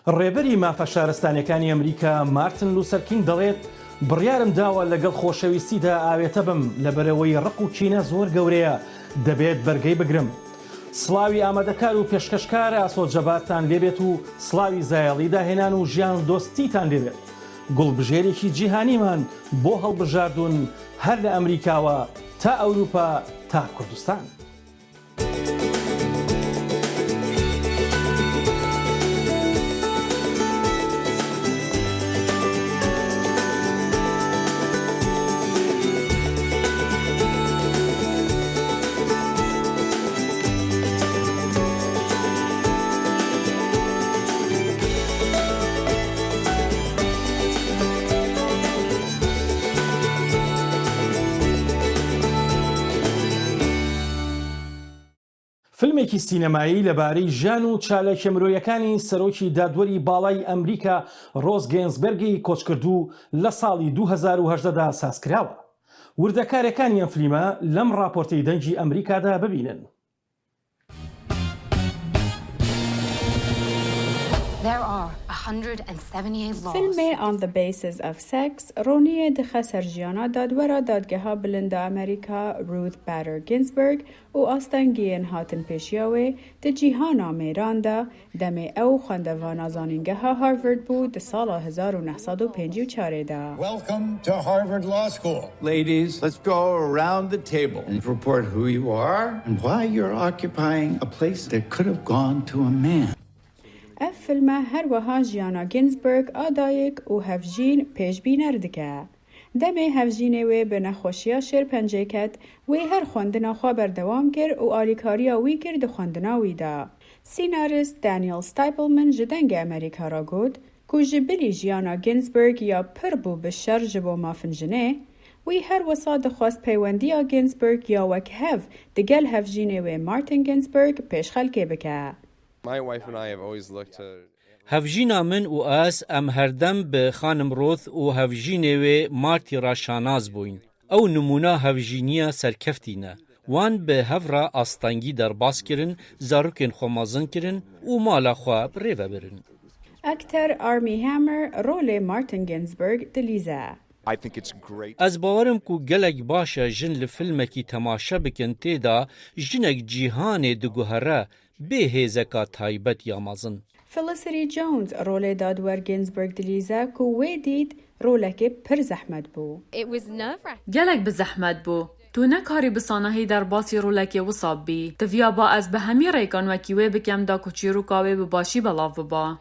ڕێبەری مافە شارستانیەکانی ئەمریکا مارتن لوسەر کینگ دەڵێت بڕیارم داوە لەگەڵ خۆشەویستیدا ئاوێتە بم لەبەرەوەی ڕق و چینە زۆر گەورەیە دەبێت بەرگەی بگرم. سڵاوی ئامادەکار و پێشکەشکار ئاسۆ جەبارتان لێبێت و سڵاوی زایەڵەی داهێنان و ژیان دۆستیتان لێبێت. گوڵبژێرێکی جیهانیمان بۆ هەڵبژاردون هەر لە ئەمریکاوە تا ئەوروپا تا کوردستان. فیلمێکی سینەمایی لەبارەی ژیان و چالەکێ مرۆیەکانی سەرۆکی دادوەری باڵای ئەمریکا ڕۆز گێنسبەرگی کۆچکردوو لە ساڵی 2018دا سازکراوە. وردەکارەکانی ئەم فیلمە لەم راپۆرتەی دەنگی ئەمریکادا ببینن. فیلمێ On the Basis of Sex ڕۆنیە دخە سەرژیانە دادوەرە دادگەها بلندە ئەمریکا روث بادر گینزبرگ و ئاستەنگیەن هاتن پێشیاوێ دە جیهانا مێراندا دەمێ ئەو خوێندەڤانە زانینگەها هارڤارد بوو دە ساڵە 1954دا. Welcome to Harvard Law School. Ladies, let's go around the table and report who you are and why you're occupying a place that could have gone to a man. ئەف فیلمە هەروەها ژیانە گینزبرگ ئادایەک و هەڤژین پێشبینەر دکە. دەمێ هەڤژینێ وێ بە نەخۆشیە شێرپەنجێ کەت وێ هەر خوێندنە خوا بەردەوام کرد و ئالیکاریە وی کرد دە خوێندنە ویدا. سیناریست دانیێل ستایپلمن ji dengê ئەمریکا را got ku ji bilî ژیانە گینزبرگ ya pir bû bi şer ji bo mafînjinê wî her wisa dixwast peywendiya گینزبرگ ya wek hev digel hevjînê wê Martin Ginsburg pêşxelkê bike. My wife and I have always looked to هەڤژینا من و ئەس ئەم هەردەم بە خانم ڕۆث و هەڤژینێ وێ مارتی ڕاشاناز بووین. ئەو نمونە هەڤژینیە سەرکەفتینە. وان بە هەڤرا ئاستانگی دەرباس کردن، زارۆکێن خۆمەزن کردن و مالا خوا بڕێڤە برن. ئەکتەر ئارمی هامر ڕۆلێ مارتن گینزبرگ دلیزە. ئەس باوەرم کو gelek baş e jin li filmekî temaşe bikin têda jinek cîhanê diguhere bê hêzeka taybet ya mezin. Felicity Jones rolê dadwer Ginsburg dilîze ku wê dît rolekê pir zehmet bû. gelek bi zehmet bû. Tu nekarî bi sanahî derbasî rolekê wisa bî. Diviya ba ez bi hemî rêkan wekî wê bikem da ku çîroka wê bi başî belav biba.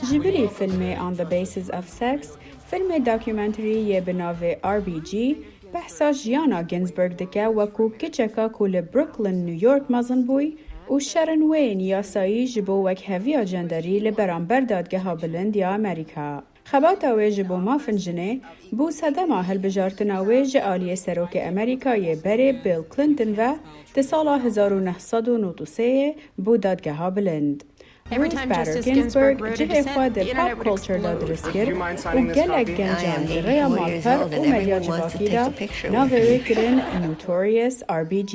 Ji birî filmê On the Basis of Sex, filmê dokumenterî yê bi navê RBG behsa jiyana Ginsburg dike wekû kiçeka ku li Brooklyn, New York mezin bûy û şerên wê yasayî ji bo wekheviya cenderî li beramber dadgeha bilind ya Amerîka. Xebata wê ji bo mafînjinê bû sedema hilbijartina wê ji aliyê serokê Amerîkayê berê Bill Clinton ve di sala 1993 bû dadgeha bilind. Ruth Bader Ginsburg cihê xwe di pop culture da dirist kir û gelek gencan di rêya malper û medya civakî da navê wê kirin Notorious RBG.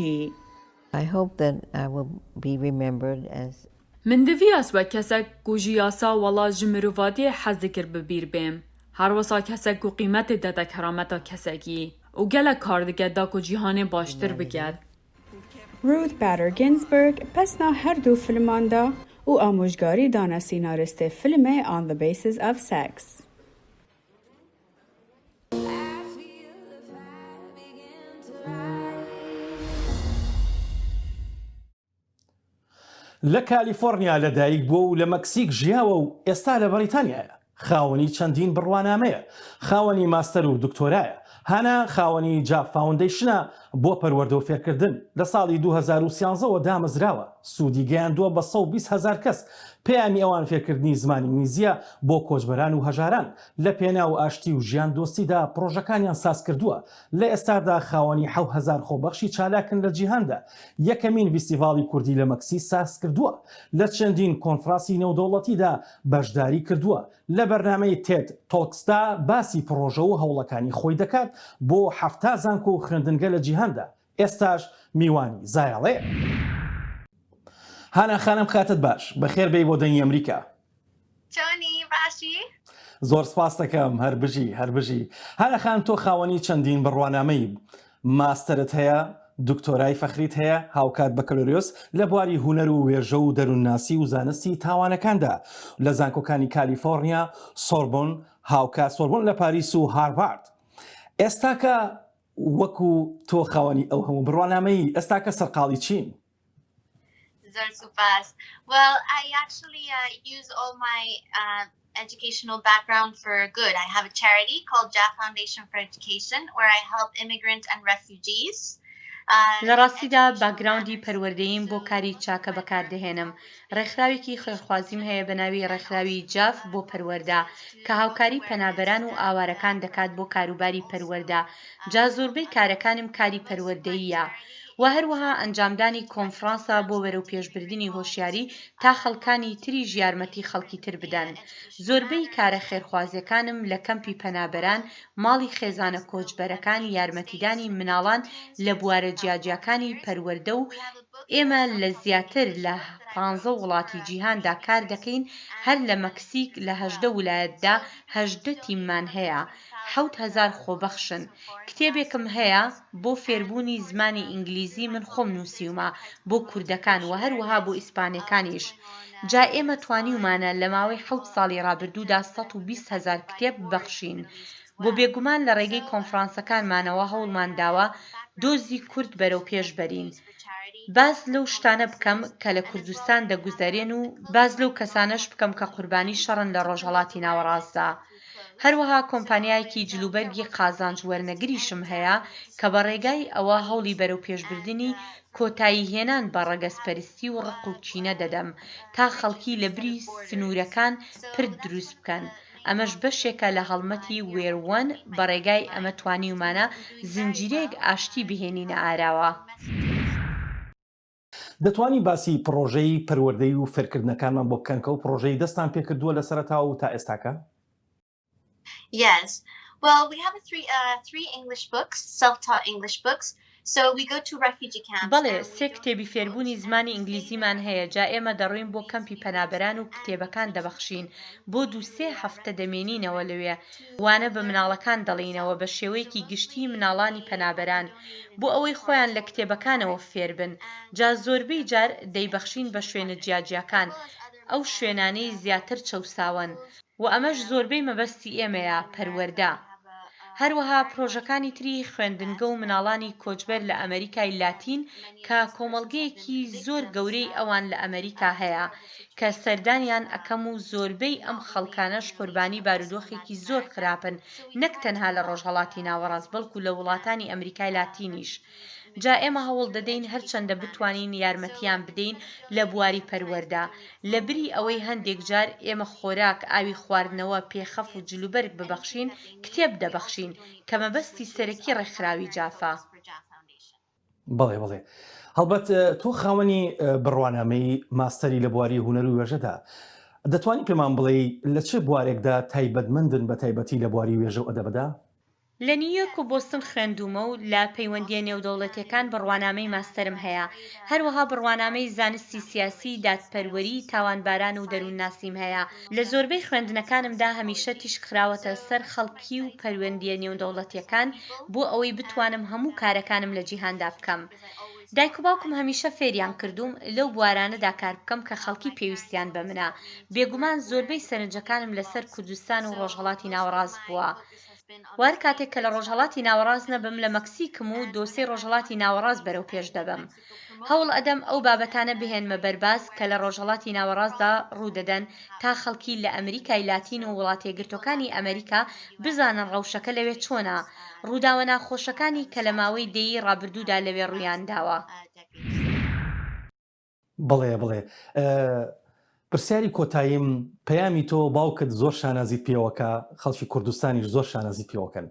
I hope that I will be remembered as Min diviyas we kesek ku ji yasa wala ji mirovatiyê hez dikir bi bîr bêm. Her wisa kesek ku qîmetê dede kerameta kesekî û gelek kar dike da ku cîhanê baştir bike. Ruth Bader Ginsburg pesna her du filman da û amûjgarî dane sînaristê filmê On the Basis of Sex. لە کالیفۆرنیا لەدایک بووە و لە مەکسیک ژیاوە و ئێستا لە بەریتانیایە. خاوەنی چەندین بڕوانامەیە، خاوەنی ماستەر و دکتۆرایە، هەنا خاوەنی جاب فاوندیشنە بۆ پەروەردە و فێرکردن. لە ساڵی 2013ەوە دامەزراوە، سوودی گەیاندووە بە 120,000 کەس. پێیانی ئەوان فێرکردنی زمانی ئینگلیزیە بۆ کۆچبەران و هەژاران. لە پێناو ئاشتی و ژیان دۆستیدا پرۆژەکانیان سازکردووە. لە ئێستادا خاوەنی 7,000 خۆبەخشی چالاکن لە جیهاندا. یەکەمین فیستیڤاڵی کوردی لە مەکسیک سازکردووە. لە چەندین کۆنفرانسی نێودەوڵەتیدا بەشداری کردووە. لە بەرنامەی تێد تۆکسدا باسی پرۆژە و هەوڵەکانی خۆی دەکات بۆ 70 زانکۆ و خوێندنگە لە جیهاندا. ئێستاش میوانی زایەڵەیە. هانا خانم خاتت باش بەخێر بێی بۆ دەنگی ئەمریکا. چۆنی باشی؟ زۆر سپاس دەکەم هەربژی. هانا خان تۆ خاوەنی چەندین بڕوانامەی ماستەرت هەیە، دکتۆرای فەخریت هەیە، هاوکات بەکەلۆریۆس لە بواری هونەر و وێژە و دەروونناسی و زانستی تاوانەکاندا لە زانکۆکانی کالیفۆرنیا، سۆربۆن، هاوکات سۆربۆن لە پاریس و هاروارد. ئێستاکە وەکو تۆ خاوەنی ئەو هەموو بڕوانامەی ئێستاکە سەرقاڵی چین؟ زۆر سوپاس. Well, I actually use all my educational background for good. I have a charity called JAF Foundation for Education where I help immigrants and refugees. لە ڕاستیدا باگراوندی پەروەردەییم بۆ کاری چاکە بەکاردەهێنم. ڕێکخراوێکی خوێرخوازیم هەیە بە ناوی ڕێکخراوی جاف بۆ پەروەردە کە هاوکاری پەنابەران و ئاوارەکان دەکات بۆ کاروباری پەروەردە. جا زۆربەی کارەکانم کاری پەروەردەییە. و هەروەها ئەنجامدانی کۆنفرانسە بۆ بەرەو پێشبردننی هۆشیاری تا خەڵکانی تریژ یارمەتی خەڵکی تر بدەن. زۆربەی کارە خێرخوازیەکانم لە کەمپی پەنابەران، ماڵی خێزانە کۆچبەرەکان، یارمەتیدانی مناڵان لە بوارە جیاجیەکانی پەروەردە و ئێمە لە زیاتر لە 15 وڵاتی جیهاندا کار دەکەین. هەر لە مەکسیک لە 18 ویلایەتدا 18 تیممان هەیە. 7000 خۆبەخشن. کتێبێکم هەیە بۆ فێربوونی زمانی ئینگلیزی من خۆم نووسیومە بۆ کوردەکان و هەروەها بۆ ئیسپانیەکانیش. جا ئێمە توانیومانە لە ماوەی 7 ساڵی ڕابردوودا 120,000 کتێب ببەخشین. بۆ بێگومان لە ڕێگەی کۆنفرانسەکانمانەوە هەوڵمان داوە دۆزی کورد بەرەو پێش بەرین. باز لەو شتانە بکەم کە لە کوردستان دەگوزارێن و باز لەو کەسانەش بکەم کە قوربانی شەڕن لە ڕۆژهەڵاتی ناوەڕاستدا. هەروەها کۆمپانیایەکی جلوبەرگی قازانج وەرنەگریشم هەیە کە بە ڕێگای ئەوە هەوڵی بەرەو پێشبردننی کۆتایی هێنان بە ڕەگەزپەرستی و ڕق و کینە دەدەم تا خەڵکی لە بری سنوورەکان پرد دروست بکەن. ئەمەش بەشێکە لە هەڵمەتی وێروەن بە ڕێگای ئەمە توانیومانە زنجیرەیەک ئاشتی بهێنینە ئاراوە. دەتوانی باسی پرۆژەی پەروەردەی و فێرکردنەکانمان بۆ بکەن کە و پرۆژەی دەستان پێکردووە لە سەرەتاوە و تا ئێستاکە؟ Yes. Well, we have three English books, self-taught English books. So we go to refugee camps. بەڵێ سێ کتێبی فێربوونی زمانی ئینگلیزیمان هەیە. جا ئێمە دەڕۆین بۆ کەمپی پەنابەران و کتێبەکان دەبەخشین. بۆ 2-3 هەفتە دەمێنینەوە لەوێ. وانە بە مناڵەکان دەڵێنەوە بە شێوەیەکی گشتی مناڵانی پەنابەران بۆ ئەوەی خۆیان لە کتێبەکانەوە فێر بن. جا زۆربەی جار دەیبەخشین بە شوێنە جیاجیەکان، ئەو شوێنانەی زیاتر چەوساون. و ئەمەش زۆربەی مەبەستی ئێمەیە پەروەردە. هەروەها پرۆژەکانی تری خوێندنگە و مناڵانی کۆچبەر لە ئەمریکای لاتین کە کۆمەڵگەیەکی زۆر گەورەی ئەوان لە ئەمریکا هەیە کە سەردانیان ئەەکەم و زۆربەی ئەم خەڵکانەش قوربانی بارودۆخێکی زۆر خراپن، نەک تەنها لە ڕۆژهەڵاتی ناوەڕاست بەڵکو لە وڵاتانی ئەمریکای لاتینیش. جا ئێمە هەوڵ دەدەین هەرچەندە بتوانین یارمەتیان بدەین لە بواری پەروەردە. لە بری ئەوەی هەندێک جار ئێمە خۆراک، ئاوی خواردنەوە، پێخەف و جلوبەرگ ببەخشین، کتێب دەبەخشین کە مەبەستی سەرەکی ڕێکخراوی جافا. بەڵێ هەڵبەت تۆ خاوەنی بڕوانامەی ماستەری لە بواری هونەر و وێژەدا دەتوانی پێمان بڵێ لە چه بوارێکدا تایبەتمەندن بە تایبەتی لە بواری وێژە و ئەدەبەدا؟ لە نیویۆرک و بۆستن خوێندومە و لە پەیوەندیە نێودەوڵەتیەکان بڕوانامەی ماستەرم هەیە. هەروەها بڕوانامەی زانستی سیاسی، دادپەروەری، تاوانباران و دەروونناسیم هەیە. لە زۆربەی خوێندنەکانمدا هەمیشە تیشک خراوەتە سەر خەڵکی و پەیوەندیە نێودەوڵەتیەکان بۆ ئەوەی بتوانم هەموو کارەکانم لە جیهاندا بکەم. دایک و باوکم هەمیشە فێریان کردوم لەو بوارانەدا کار بکەم کە خەڵکی پێویستیان بە منە. بێگومان زۆربەی سەرنجەکانم لەسەر کوردستان و ڕۆژهەڵاتی ناوەڕاست بووە. وار کاتێک کە لە ڕۆژهەڵاتی ناوەڕاست نەبم لە مەکسیکم و دۆسەی ڕۆژهەڵاتی ناوەڕاست بەرەو پێش دەبم. هەوڵ ئەدەم ئەو بابەتانە بهێنمە بەرباز کە لە ڕۆژهەڵاتی ناوەڕاستدا ڕوودەدەن تا خەڵکی لە ئەمریکای لاتین و وڵاتە یەکگرتوەکانی ئەمریکا بزانن ڕەوشەکە لەوێ چۆنە، ڕووداوە ناخۆشەکانی کە لە ماوەی دەیی ڕابردوودا لەوێ ڕوویان داوە. بڵێ پرسیاری کۆتاییم پەیامی تۆ باوکت زۆر شانازیت پێوەکە، خەڵکی کوردستانیش زۆر شانازیت پێوەکەن.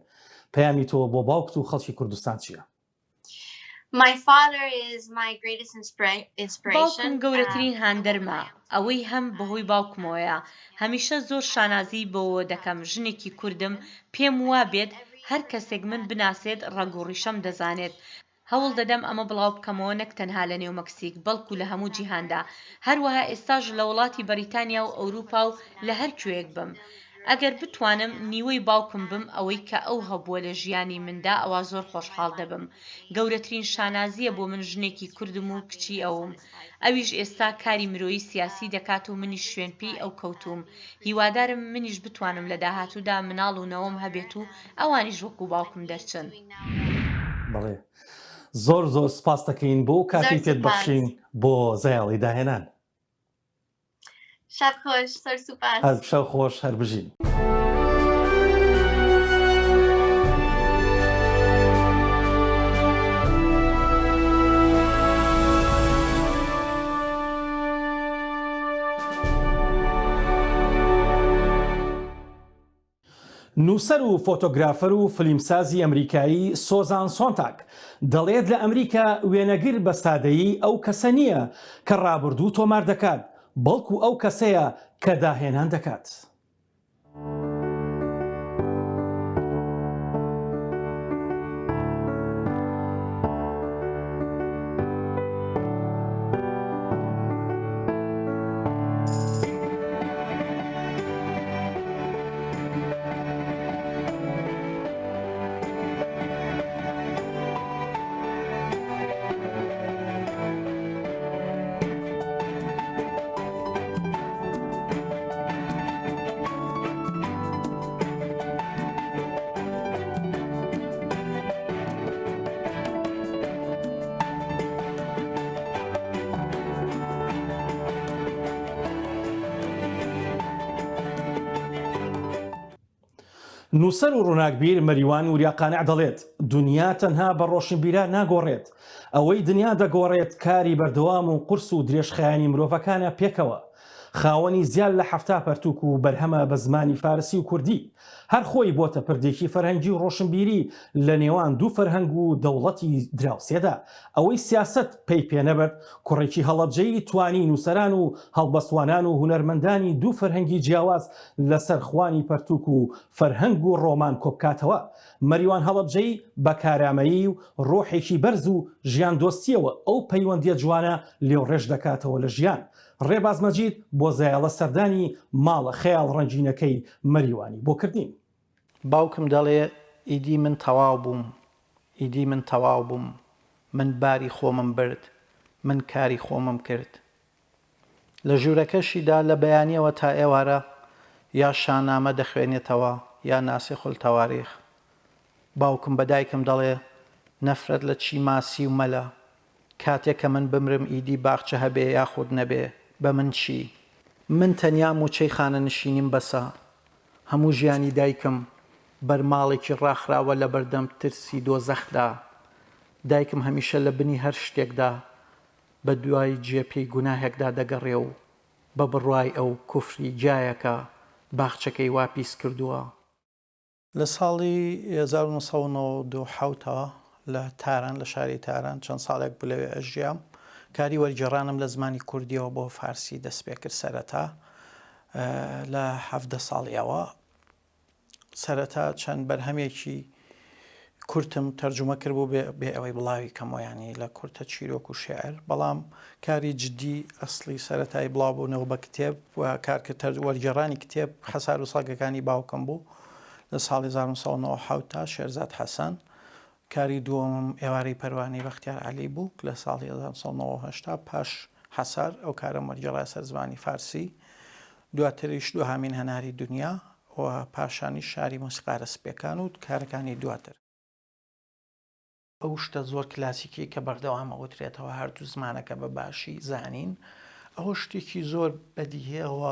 پەیامی تۆ بۆ باوکت و خەڵکی کوردستان چییە؟ My father is my greatest inspiration. باوکم گەورەترین هاندەرمە. ئەوەی هەم بەهۆی باوکمەوەیە. هەمیشە زۆر شانازی بۆەوە دەکەم ژنێکی کوردم پێم وا بێت هەر کەسێک من بناسێت ڕەگ و ڕیشەم دەزانێت. هەوڵ دەدەم ئەمە بڵاو بکەمەوە نەک تەنها لە نێو مەکسیک بەڵکو لە هەموو جیهاندا، هەروەها ئێستاژ لە وڵاتی بەریتانیا و ئەوروپا و لە هەر کوێیەک بم. ئەگەر بتوانم نیوەی باوکم بم ئەوەی کە ئەو هەبووە لە ژیانی مندا ئەوە زۆر خۆشحاڵ دەبم. گەورەترین شانازیە بۆ من ژنێکی کوردم و کچی ئەوم. ئەویش ئێستا کاری مرۆیی سیاسی دەکات و منیش شوێنپێی ئەو کەوتوم. هیوادارم منیش بتوانم لە داهاتوودا مناڵ و نەوەم هەبێت و ئەوانیش وەکو باوکم دەرچن. بەڵێ زۆر زۆر سپاس دەکەین بۆ کاتی پێت بەخشین بۆ زایەڵەی داهێنان. شب خۆش، سەر سوپاس. هەر شەو خۆش، هەر بژین. نووسەر و فۆتۆگرافەر و فلیمسازی ئەمریکایی سۆزان سۆنتاک دەڵێت لە ئەمریکا وێنەگر بە سادەیی ئەو کەسە نییە کە ڕابردوو تۆمار دەکات، بەڵکو ئەو کەسەیە کە داهێنان دەکات. نووسەر و ڕووناکبیر مەریوان وریاقانع دەڵێت دنیا تەنها بە ڕۆشنبیرە ناگۆڕێت، ئەوەی دنیا دەگۆڕێت کاری بەردەوام و قورس و درێژخایانی مرۆڤەکانە پێکەوە. خاوەنی زیاد لە 70 پەرتووک و بەرهەمە بە زمانی فارسی و کوردی، هەر خۆی بۆتە پردێکی فەرهەنگی و ڕۆشنبیری لە نێوان دوو فەرهەنگ و دەوڵەتی دراوسێدا. ئەوەی سیاست پێی پێنەبەر کوڕێکی هەڵەبجەی توانی نووسەران و هەڵبەستوانان و هونەرمەندانی دوو فەرهەنگی جیاواز لەسەر خوانی پەرتووک و فەرهەنگ و ڕۆمان کۆبکاتەوە. مەریوان هەڵەبجەی بە کارامەیی و ڕۆحێکی بەرز و ژیان دۆستیەوە ئەو پەیوەندیە جوانە لێو ڕێژ دەکاتەوە لە ژیان. ڕێباز مەجید بۆ زایەڵە سەردانی ماڵە خەیاڵ ڕەنجینەکەی مەریوانی بۆ کردین. باوکم دەڵێ ئیدی من تەواو بووم، ئیدی من تەواو بووم، من باری خۆمم برد، من کاری خۆمم کرد. لە ژوورەکەشیدا لە بەیانیەوە تا ئێوارە یا شانامە دەخوێنێتەوە یا ناسیخ تەواریخ. باوکم بە دایکم دەڵێ نەفرەت لە چی ماسی و مەلە، کاتێک کە من بمرم ئیدی باخچە هەبێ یاخود نەبێ بە من چی؟ من تەنیا موچەی خانە نشینیم بەسە. هەموو ژیانی دایکم بەرماڵێکی ڕاخراوە لە بەردەم ترسی دۆزەخدا. دایکم هەمیشە لە بنی هەر شتێکدا بە دوای جێپێی گوناهێکدا دەگەڕێ و بە بڕوای ئەو کوفری جایەکە باخچەکەی وا پیس کردووە. لە ساڵی 1992 لە تاران لە شاری تاران چەند ساڵێک بلەوێ ئەژیام کاری وەرگێڕانم لە زمانی کوردیەوە بۆ فارسی دەست پێ کرد. سەرەتا لە 17 ساڵیەوە سەرەتا چەند بەرهەمێکی کورتم تەرجمە کرد بوو بێ ئەوەی بڵاوی کەمۆیانی لە کورتە چیرۆک و شێعر، بەڵام کاری جددی ئەسلی سەرەتای بڵاوبوونەوە بە کتێب و کارکە وەرگێڕانی کتێب حەسار و ساگەکانی باوکم بوو لە ساڵی 1990 تا شێرزاد حەسەن. کاری دووەمم ئێوارەی پەروانەی بەختیار عەلی بوو لە ساڵی 1990 پاش حەسار ئەو کارم وەرگێڕای سەر زمانی فارسی. دواتریش دوهامین هەناری دنیا و پاشانی شاری مۆسیقارە سپێکان و کارەکانی دواتر. ئەو شتە زۆر کلاسیکی کە بەردەوامە وترێتەوە هەردوو زمانەکە بە باشی زانین، ئەوە شتێکی زۆر بەدیهەیەەوە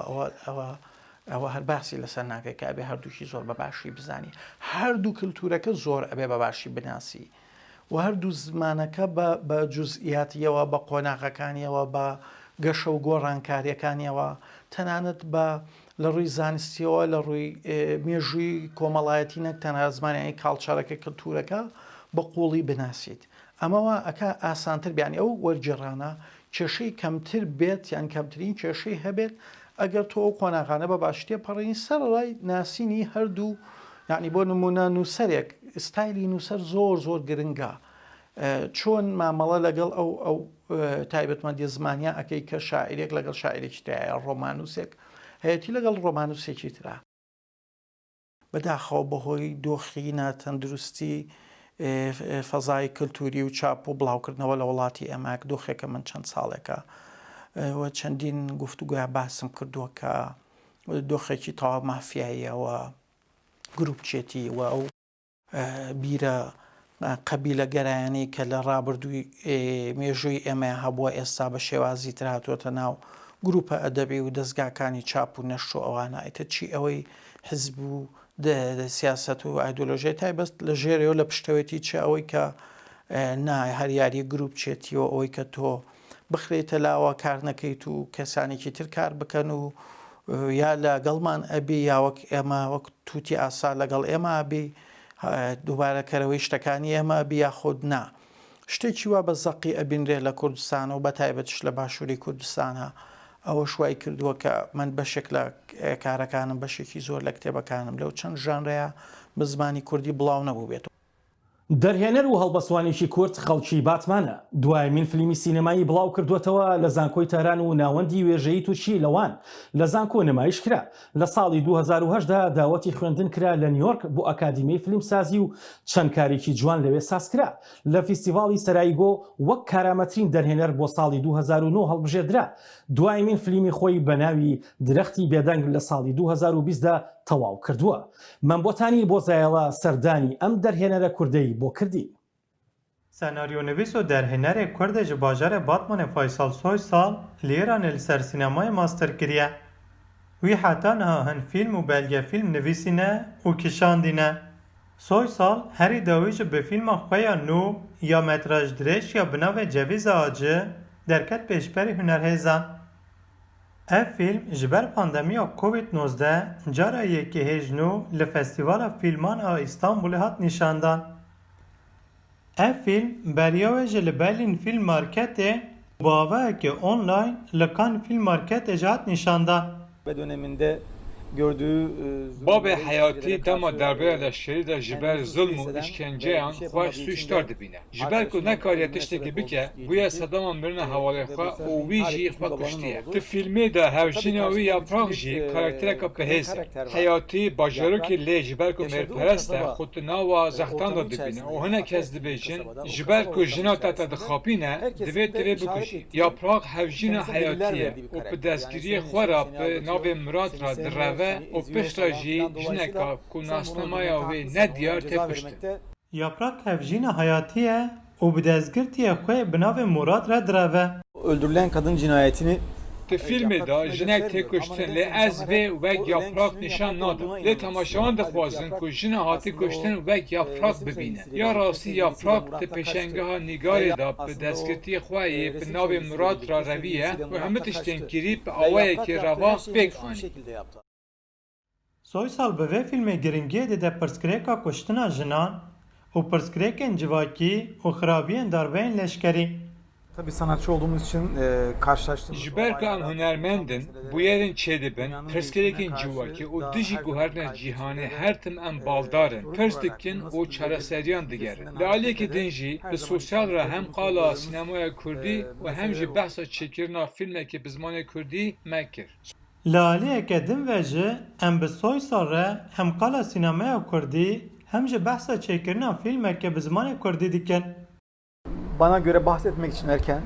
ئەوە هەر باسی لەسەر ناکەی کە ئەبێ هەردووکی زۆر بە باشی بزانی. هەردوو کلتورەکە زۆر ئەبێ بە باشی بناسی و هەردوو زمانەکە بە جوزئیاتیەوە بە قۆناغەکانیەوە بە گەشە و گۆڕانکاریەکانیەوە تەنانەت بە لە ڕووی زانستیەوە لە ڕووی مێژووی کۆمەڵایەتی نەک تەنها زمانیانی کاڵچەرەکە کلتورەکە بە قوڵی بناسیت. ئەمەوە ئەکا ئاسانتر بیانی ئەو وەرگێڕانە کێشەی کەمتر بێت یان کەمترین کێشەی هەبێت ئەگەر تۆ ئەو قۆناغانە بە باشتێ پەڕێنی سەرڕای ناسینی هەردوو. یعنی بۆ نمونە نووسەرێک ستایلی نووسەر زۆر گرنگە. چۆن مامەڵە لەگەڵ ئەو تایبەتمەندی زمانیا ئەەکەی کە شاعیرێک لەگەڵ شاعیرێکی تایە ڕۆمانوسێک هەیەی لەگەڵ ڕۆمانوسێکی ترا بەداخەوە بەهۆی دۆخی ناتەندروستی فەزای کللتوری و چاپ و بڵاوکردنەوە لە وڵاتی ئێماک دۆخێکە من چەند ساڵێکە و چەندین گفتوگویا باسم کردووە کە دۆخێکی تەواو مافیاییەوە گروپچێتی و ئەو بیرە قەبیلە گەرایانەی کە لە ڕابردووی مێژووی ئێمە هەبووە ئێستا بە شێوازی ترهاتوۆتە ناو گروپە ئەدەبی و دەستگاکانی چاپ و نەشر و ئەوانە ئێتە چی ئەوەی حزب و سیاست و ئایدۆلۆژیای تایبەت لە ژێرەوە لە پشتەوەتی چ ئەوەی کە نای هەر یاری گروپ چێتیەوە ئەوەی کە تۆ بخرێتە لاوە کار نەکەیت و کەسانێکی تر کار بکەن و یا لەگەڵمان ئەبی یا وەک ئێمە وەک تووتی ئاسا لەگەڵ ئێمە ئەبی دووبارەکەرەوەی شتەکانی ئێمە ئەبی یا خۆت نا شتێکی وا بە زەقی ئەبینرێ لە کوردستان و بە تایبەتش لە باشووری کوردستانە ئەوە شوای کردووە کە من بەشێک لە کارەکانم بەشێکی زۆر لە کتێبەکانم لەو چەند ژانرەیە بە زمانی کوردی بڵاو نەبوو بێت. دەرهێنەر و هەڵبەسوانێکی کورد خەڵکی باتمانە دوایمین فیلمی سینەمایی بڵاو کردوێتەوە لە زانکۆی تاران و ناوەندی وێژەیی تووشی لەوان لە زانکۆ نمایش کرا لە ساڵی 2010دا داوەتی خوێندن کرا لە نیویۆرک بۆ ئەکادیمیای فیلمسازی و چەند کارێکی جوان لەوێ سازکرا لە فیستیڤاڵی سەرایگۆ وەک کارامەترین دەرهێنەر بۆ ساڵی 2009 هەڵبژێردرا دوایمین فیلمی خۆی بە ناوی درەختی بێدەنگ لە ساڵی 2020دا تەواو کردووە منبۆتانی بۆ زایەڵە سەردانی ئەم دەرهێنەرە کوردەی بۆ کردی سناریۆنویس و دەرهێنەرێک کوردێ ji bajarê Batmanê Faysal Soysal li Îranê li ser sînemayê master kiriye. Wî heta niha hin fîlm û belgefîlm nivîsîne û kişandîne. Soysal herî dawî ji bi fîlma xwe ya nû ya metraj dirêj ya bi navê Cevîza Acı derket pêşberî hunerhêzan. Ev fîlm ji ber pandemiya Covid-19 cara yekê hêjnû li Festîvala Fîlman a İstanbulê hat nîşandan. Ev fîlm beriya ji li Berlin Film Marketê bavayekî online li Cannes Film Marketê ji hat nîşandan. Döneminde gördüğü Babê heyatî dema derbeya leşkerî de ji ber zulm û işkenceyan xwe suçdar dibîne. Ji ber ku nekariye tiştekî bike, bûye sedaman birine hevalê xwe û wî jî xwe kuştiye. Di filmê de hevjîna wî yaprak jî karaktereka pihêz e. Heyatî bajarokê lê ji ber ku mêrperest e, xwe di nava zextan da dibîne û hinek kes dibêjin ji ber ku jina te te dixapîne, divê divê bikujî. Yaprak hevjîna heyatî ye û bi destgiriyê xwe ra bi navê Murat ra direve û pişta jî jineka ku nasnamaya wê nediyar tê kuştin. Yaprak hevjîna hayatî ye û bi destgirtiya xwe bi navê Murat re direve. Öldürülen kadın cinayetini Di filmê de jinek tê kuştin lê ez vê wek yaprak nîşan nadim. Lê temaşewan dixwazin ku jina hatî kuştin wek yaprak bibîne. Ya rastî yaprak di pêşengeha nîgarê de bi destgirtiyê xwe yê bi navê Murat ra reviye û hemû tiştên kirî bi awayekî reva pêk anî. Soysal bi vê filmê giringiyê dide pirsgirêka kuştina jinan û pirsgirêkên civakî û xirabiyên darbeyên leşkerî. Tabii sanatçı olduğumuz için karşılaştığımız... Ji ber ku em hunermendin, bûyerên çêdibin, pirsgirêkên civakî û dijî guherina cîhanê her tim em baldarin, pirs dikin û çareseriyan digerin. Li aliyekê din jî, bi sosyal re hem qala sînemaya Kurdî û hem jî behsa çêkirina filmekê bi zimanê Kurdî mekir. Li aliyeke din ve jî em bi Soysal re hem qala sînemaya Kurdî hem jî behsa çêkirina filmekê bi zimanê Kurdî dikin. Bana göre bahsetmek için erken.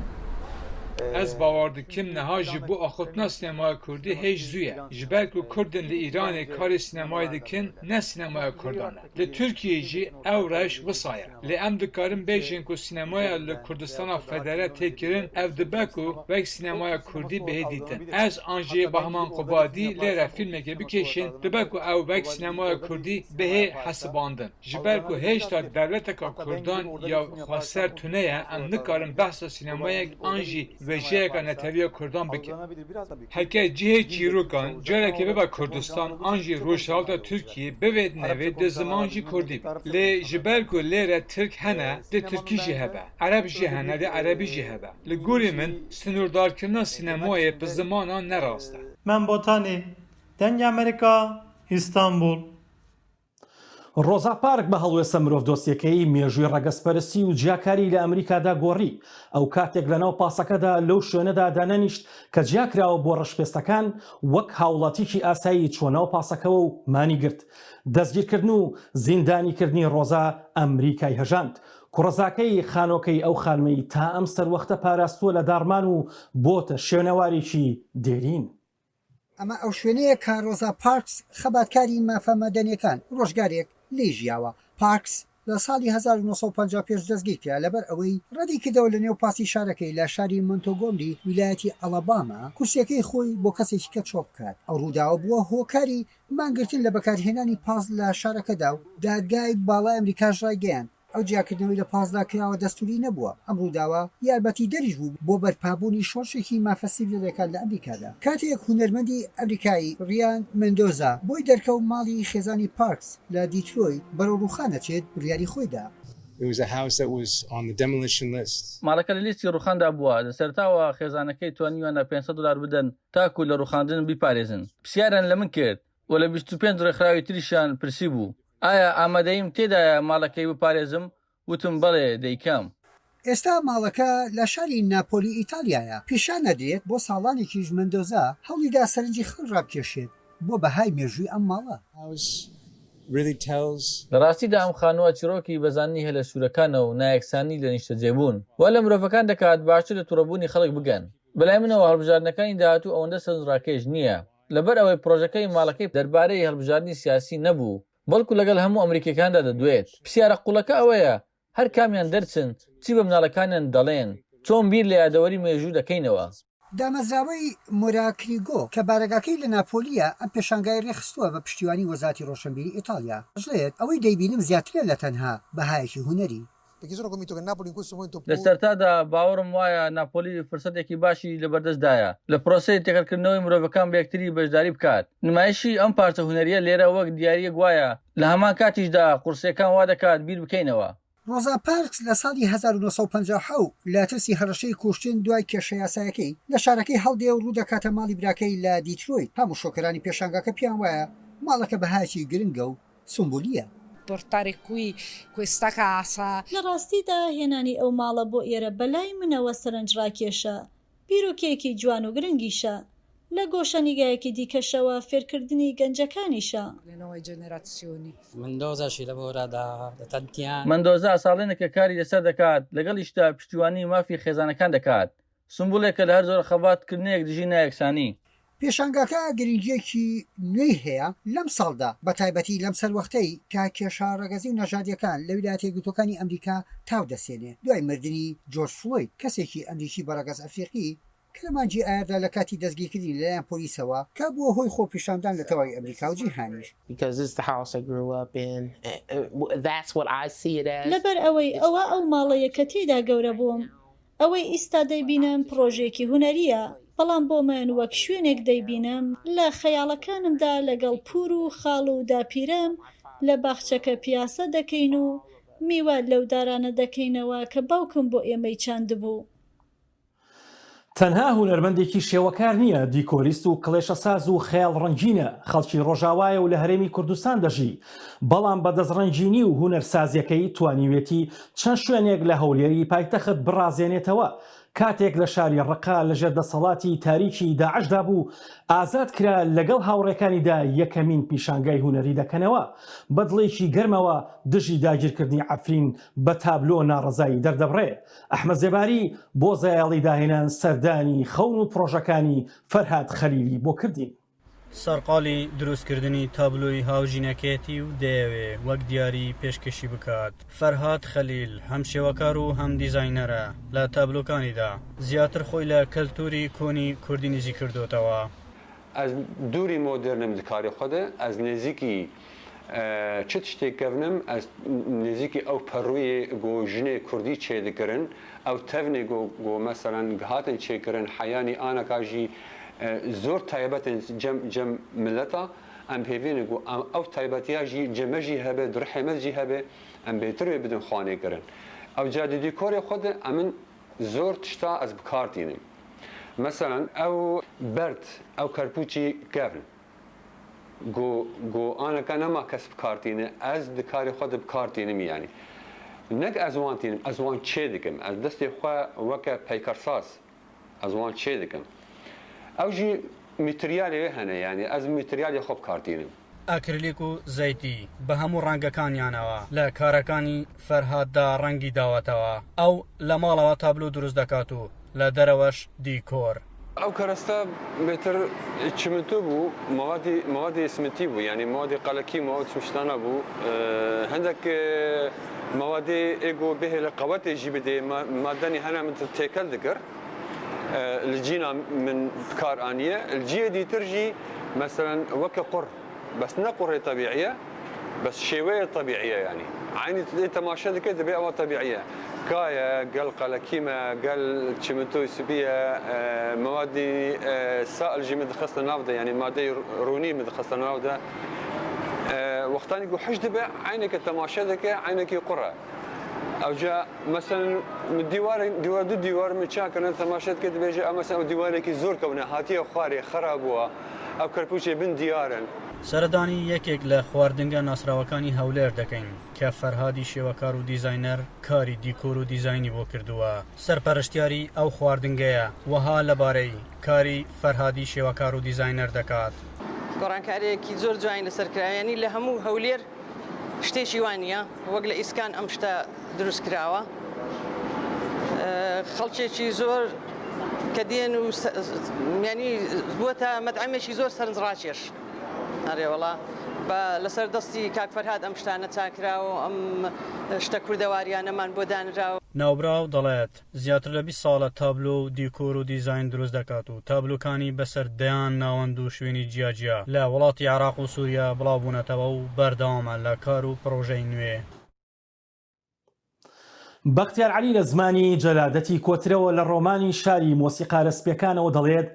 Ez bawer dikim niha ji bo axutina sînemaya Kurdî hêj zû ye. Ji ber ku Kurdin li Îranê karê sînemayê dikin, ne sînemaya Kurdan e. Li Tirkiyeyê jî ew reş wisa ye. Lê em dikarin bêjin ku sînemaya li Kurdistana federe tê kirin, ev dibe ku wek sînemaya Kurdî bihê dîtin. Ez an jê bahman qubadî lê re filmekê bikêşin, dibe ku ew wek sînemaya Kurdî bihê hesibandin. Ji ber ku hêjta devleteka Kurdan ya xweser tune ye, em nikarin behsa sînemayek an jî vejeyeka neteviya Kurdan bikin. Heke cihê çîrokan carekê bibe Kurdistan an jî rojhilata Tirkiyê bivê nevê di ziman jî Kurdî be. Lê ji ber ku lê re Tirk hene, di Tirkî jî hebe. Ereb jî hene, di Erebî jî hebe. Li gorî min sinûrdarkirina sînemayê bi zimanan nerast e. Men botanî, dengê Amerîka, İstanbul. ڕۆزا پارک بە هەڵوێسە مرۆڤ دۆستیەکەی مێژووی ڕەگەزپەرستی و جیاکاری لە ئەمریکادا گۆڕی ئەو کاتێک لەناو پاسەکەدا لەو شوێنەدا دانەنیشت کە جیاکراوە بۆ ڕەشپێستەکان وەک هاوڵاتیکی ئاسایی چۆنەوە پاسەکەەوە و مانی گرت دەستگیرکردن و زیندانیکردنی ڕۆزا ئەمریکای هەژاند کوڕەزاکەی خانۆکەی ئەو خانمەی تا ئەم سەروەختە پاراستووە لە دارمان و بۆتە شوێنەوارێکی دێرین ئەمە ئەو شوێنەیە کە ڕۆزا پارکس خەباتکاری مافە مەدەنیەکان ڕۆژگارێک لێ ژیاوە پارکس لە ساڵی 1955 دەستگیر کرا لەبەر ئەوەی ڕەدی کردەوە لە نێو پاسی شارەکەی لە شاری مۆنتۆگۆمری ویلایەتی ئەڵەباما کورسیەکەی خۆی بۆ کەسێکی کە چۆپ بکات ئەو ڕووداوە بووە هۆکاری مانگرتن لە بەکارهێنانی پاس لە شارەکەدا و دادگای باڵای ئەمریکاش ڕایگەیاند ئەو جیاکردنەوەی لە پازدا کراوە دەستوری نەبووە ئەم ڕووداوە یاربەتی دەریش بوو بۆ بەرپابوونی شۆڕشێکی مافە سیڤیلەکان لە ئەمریکادا کاتێک هونەرمەندی ئەمریکایی ڕیان مندۆزا بۆی دەرکەوت ماڵی خێزانی پارکس لە دیترۆیت بەرەو ڕووخانە چێت بڕیاری خۆیدا ماڵەکە لە لیستی ڕووخاندا بووە لە سەرتاوە خێزانەکەی توانیوانە $500 بدەن تاکو لە ڕووخاندن بیپارێزن پرسیاران لە من کرد و لە 25 ڕێکخراوی تریشیان پرسی بوو ئایا ئامادەیم تێدایە ماڵەکەی بپارێزم وتم بەڵێ دەیکەم ئێستا ماڵەکە لە شاری ناپۆلی ئیتالیایە پیشان نەدرێت بۆ ساڵانێکیش مندۆزا هەوڵیدا سەرنجی خەڵ ڕابکێشێت بۆ بەهای مێژووی ئەم ماڵە لە ڕاستیدا ئەم خانووە چیرۆکی بەزانی هەلە سوورەکانە و نایەکسانی لە نیشتەجێبوون وا لە مرۆڤەکان دەکات باشتر لە تووڕەبوونی خەڵک بگەن بەلای منەوە هەڵبژاردنەکانی داهاتوو ئەوەندە سەرنجڕاکێش نییە لەبەر ئەوەی پرۆژەکەی ماڵەکەی دەربارەی هەڵبژاردننی سیاسی نەبوو بەڵکو لەگەڵ هەموو ئەمریکەکاندا دەدوێت پرسیارە قوڵەکە ئەوەیە هەر کامیان دەرچن چی بە مناڵەکانیان دەڵێن چۆن بیر لە یادەوەری مێژوو دەکەینەوە دامەزراوەی مۆراکریگۆ کە بارەگاکەی لە ناپۆلیە ئەم پێشانگای ڕێخستووە بە پشتیوانی وەزارەتی ڕۆشنبیری ئیتالیا ژڵێت ئەوەی دەیبینم زیاترە لە تەنها بەهایەکی هوەری لە سەرتادا باوەڕم وایە ناپۆلی فرسەتێکی باشی لە بەردەستدایە لە پرۆسەی تێکەڵکردنەوەی مرۆڤەکان بە یەکتری بەشداری بکات نمایشی ئەم پارچە هونەریە لێرە وەک دیاریەک وایە لە هەمان کاتیشدا قورسیەکان وا دەکات بیر بکەینەوە ڕۆزا پارکس لە ساڵی 1950 لە ترسی هەڕەشەی کوشتن دوای کێشە یاسایەکەی لە شارەکەی هەڵدێ و ڕوو دەکاتە ماڵی براکەی لە دیترۆیت هەموو شۆکەرانی پێشانگاکە پیان وایە ماڵەکە بەهایەکی گرنگە و سمبولیە لە ڕاستیدا هێنانی ئەو ماڵە بۆ ئێرە بەلای منەوە سەرنجڕاکێشە بیرۆکەیەکی جوان و گرنگیشە لە گۆشەنیگایەکی دیکەشەوە فێرکردنی گەنجەکانیشە مندۆزا ساڵێنێکە کاری لەسەر دەکات لەگەڵیشدا پشتیوانی مافی خێزانەکان دەکات سمبولێکە لە هەر زۆر خەباتکردنێک دژی نایەکسانی پێشانگاکە گرنگیەکی نوێی هەیە لەم ساڵدا بە تایبەتی لەم سەروەختەی کا کێشە ڕەگەزی و نەژادیەکان لە ویلایەتە یەکگرتووەکانی ئەمریکا تاو دەسێنێ دوای مردنی جۆرج فلۆید کەسێکی ئەمریکی بەڕەگەز ئەفریقی کە لە مانجی ئایاردا لە کاتی دەستگیرکردنی لەلایەن پۆلیسەوە کە بووە هۆی خۆپیشاندان لە تەواوی ئەمریکا و جیهانیش لەبەر ئەوەی ئەو ماڵەیە کە تێدا گەورە بووم ئەوەی ئیستا دەیبینم پرۆژێکی هونەریە بەڵام بۆ من وەک شوێنێک دەیبینم لە خەیاڵەکانمدا لەگەڵ پور و خاڵ و داپیرەم لە باخچەکە پیاسە دەکەین و میوات لەو دارانە دەکەینەوە کە باوکم بۆ ئێمەی چاندبوو تەنها هونەرمەندێکی شێوەکار نییە دیکۆریست و کڵێشە ساز و خەیاڵ ڕەنگینە خەڵکی ڕۆژاوایە و لە هەرێمی کوردستان دەژی بەڵام بەدەستڕەنگینی و هونەرسازیەکەی توانیوێتی چەند شوێنێک لە هەولێری پایتەخت بڕازێنێتەوە کاتێک لە شاری ڕقا لەژێر دەسەڵاتی تاریکی داعشدا بوو ئازاد کرا لەگەڵ هاوڕێکانیدا یەکەمین پیشانگای هونەری دەکەنەوە بەدڵێکی گەرمەوە دژی داگیرکردنی عەفرین بە تابلۆ ناڕەزایی دەردەبڕێ ئەحمەد زێباری بۆ زایەڵەی داهێنان سەردانی خەون و پرۆژەکانی فەرهاد خەلیلی بۆ کردین سەرقاڵی دروستکردنی تابلۆی هاوژینەکەتی و دەیەوێ وەک دیاری پێشکەشی بکات فەرهاد خەلیل هەم شێوەکار و هەم دیزاینەرە لە تابلۆکانیدا زیاتر خۆی لە کەلتوری کۆنی کوردی نزی کردوتەوە ئەس دووری مۆدرنم لەکاری خۆدە ئەس نێزیکی چ شتێککەونم ئەس نێزیکی ئەو پەڕووی گۆژنێ کوردی چێ دەکردن ئەو تەڤنێ گۆ مەسەرەن هاتن چێکردن حەیانی ئانەکاژی زۆر تایبەتن جەم ملەتە ئەم پێوێنێک و ئەو تایبەتیاژی جەمەژی هەبێ درحێمەزی هەبێ ئەم بێترێ بدن خوانێکردن ئەو جادی دیکۆری خۆدە ئەمن زۆر تشتا ئەس بکارتینم مەسەرەن ئەو بەرد ئەو کەرپوچی گەڤن گۆئانەکە نەما کەس بکارتینە ئەس دکاری خۆ بکارتینم یانی نەک ئەزوانتینم ئەزوان چێ دکم ئەس دەستی خوا وەکە پەیکەرساز ئەزوان چێ دکم ئەو ژی میتریالی هەنە یانی ئەز میتریالی خۆ بکارتینم ئاکرلیک و زەیتی بە هەموو ڕەنگەکانیانەوە لە کارەکانی فەرهاددا ڕەنگی داوەتەوە ئەو لە ماڵەوە تابلو دروست دەکات و لە دەرەوەش دیکۆر ئەو کەرەستە بێتر چمتو بوو مەوادی سمتی بوو ینی مەوادی قەلەکی مەواد سوشتانە بوو هەندێک مەوادی ئێگۆ بهێ لە قەوەتێژی بدێ مادەنی هەنا من تێکەل دەکرد لە جینا من بکارانیە الجیە دیترژی مثلا وەکە قڕ بەس نە قوڕێ طبیعیە بەس شێوەیە طبیعیە ینی عینی تەماشا دەکەیت دەبێ ئەوە طبیعیە کایە گەل قەلەکیمە گەل چمتۆی سوبیە مەوادی سائلژی مدخستە ناودا ینی مادەی ڕوونی مدخستە ناودا وەختانی گو حەش دەبێ عینێکە تەماشا دەکە عینێکی قوڕە ئەوجا مەسەن دیوار دوو دیوار من چاکەنە تەماشات کرد دەبێژە ئەمە ئەو دیوارێکی زۆر کەونە هاتیە خوارێ خەراب بووە ئەو کەرپوچێ بن دیارن سەردانی یەکێک لە خواردنگە ناسراوەکانی هەولێر دەکەین کە فەرهادی شێوەکار و دیزاینەر کاری دیکۆر و دیزاینی بۆ کردووە سەرپەرشتیاری ئەو خواردنگەیە وەها لەبارەی کاری فەرهادی شێوەکار و دیزاینەر دەکات گۆڕانکاریەکی زۆر جوانی لەسەرکرایانی لە هەموو هەولێر شتێکی وانە وەک لە ئیسکان ئەم شتە دروست کراوە خەڵکێکی زۆر کە دێن و ینی بووەتە مەدعەمێکی زۆر سەرنجڕاکێش هەرێوەڵا بە لەسەر دەستی کاک فەرهاد ئەم شتانە چاکراوە ئەم شتە کوردەواریانەمان بۆ دانراوە ناوبراو دەڵێت زیاتر لە 20 ساڵە تابلۆ و دیکۆر و دیزاین دروست دەکات و تابلوکانی بەسەر دەیان ناوەند و شوێنی جیاجیا لە وڵاتی عێراق و سووریا بڵاوبوونەتەوە و بەردەوامە لە کار و پرۆژەی نوێ بەختیار عەلی لە زمانی جەلادەتی کۆترەوە لە ڕۆمانی شاری مۆسیقارە سپیەکانەوە دەڵێت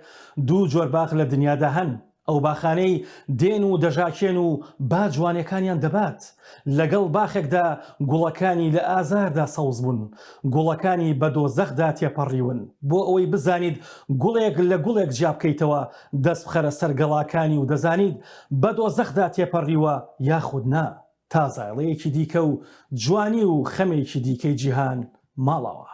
دوو جۆر باخ لە دنیادا هەن ئەو باخانەی دێن و دەژاکێن و با جوانەکانیان دەبات لەگەڵ باخێکدا گوڵەکانی لە ئازاردا سەوز بوون گوڵەکانی بە دۆزەخدا تێپەڕیون بۆ ئەوەی بزانید گوڵێک لە گوڵێک جیا بکەیتەوە دەست بخەرە سەرگەڵاکانی و دەزانید بە دۆزەخدا تێپەڕیوە یاخود نا تا زایڵەیەکی دیکە و جوانی و خەمێکی دیکەی جیهان ماڵەوە